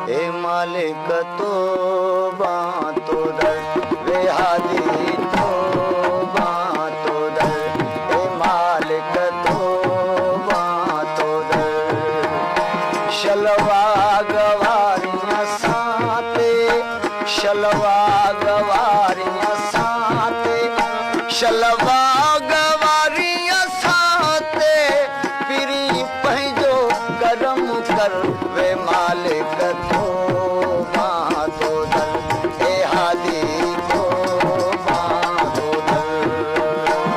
ए मालिक तो बातो दर वे हादी तो बातो दर ए मालिक तो बातो दर शलवा गवारियां साते शलवा गवारियां साते शलवा गवारियां साते पिरी पंहिंजो करम कर वे मालिक तो बातो दर ए हादी तो बातो दर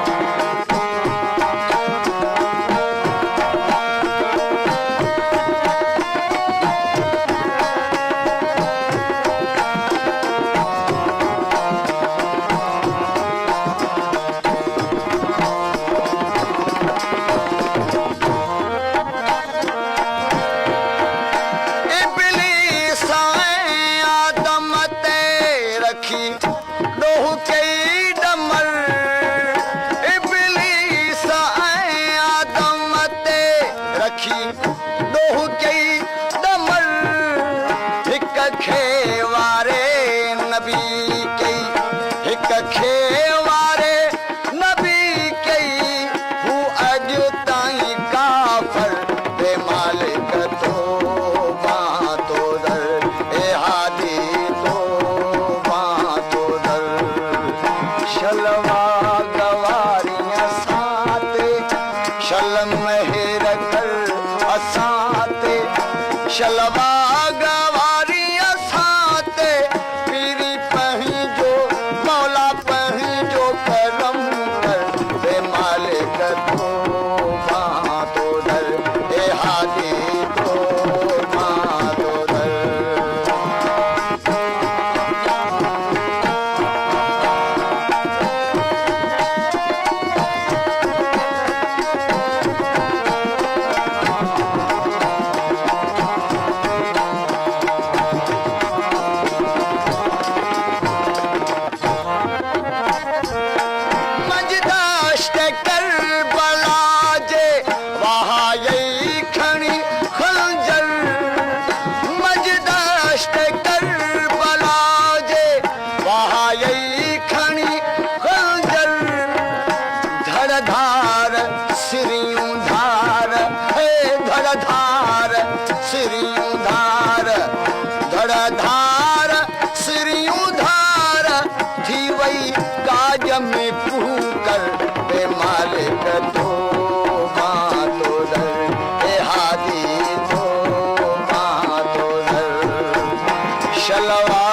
शलवा गवारियां साते पीरी पंहिंजो मौला पंहिंजो करम कर वे मालिक तो बातो दर ए हादी तो बातो दर धड़धार सिरियूं धार थी वई काज में पूकर वे मालिक तो बातो दर ए हादी तो बातो दर शलवा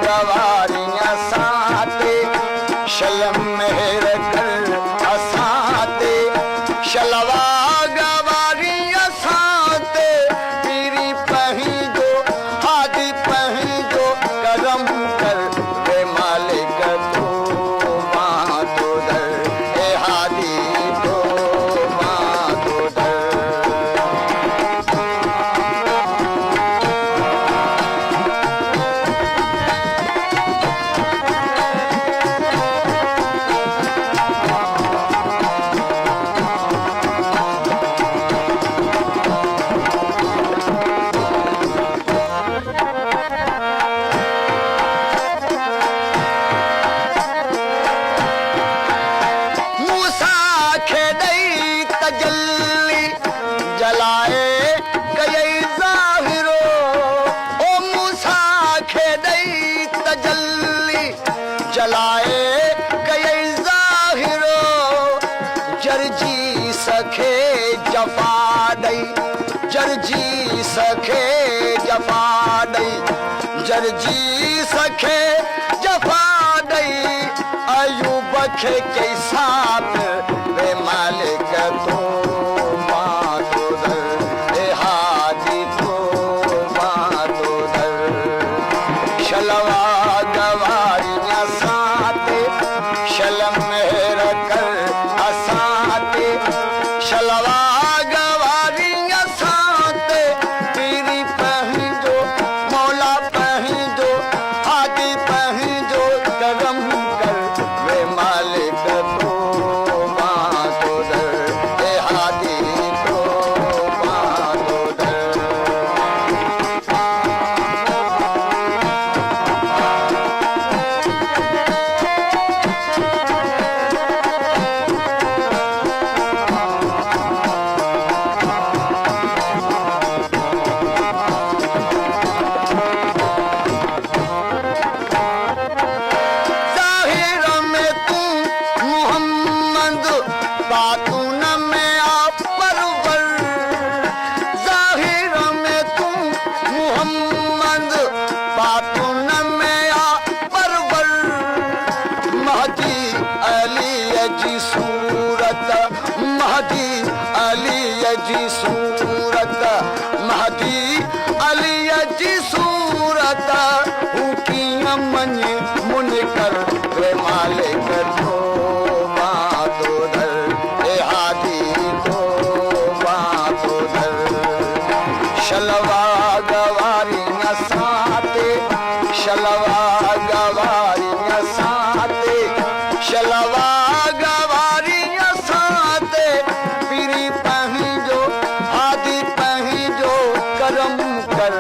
गवारियां साते शलम मेहर कर असाते शलवा गवारियां साते पीरी पंहिंजो हादी पंहिंजो करम कर वे मालिक तो बातो दर ए हादी तो बातो दर जलाए गए ज़ाहिरो जरजी सखे जफा दई जरजी सखे जफा दई जरजी सखे जफा दई अयूब खे कैसा वे मालिक तो बातो दर ए हादी तो बातो दर शलवा गवारियां साते शलम मेहर कर असाते शलवा गवारियां साते पीरी पंहिंजो मौला पंहिंजो हादी पंहिंजो करम कर वे मालिक तो संबंध बातुन में आ परवर महदी अली जी सूरत महदी अली जी सूरत महदी अली जी सूरत हुकिया मन मुन कर वे मालिक तो बातो दर ए हादी तो बातो दर शलवा गवारियां साते शलवा गवारियां साते शलवा गवारियां साते पीरी पही जो हादी पही जो करम कर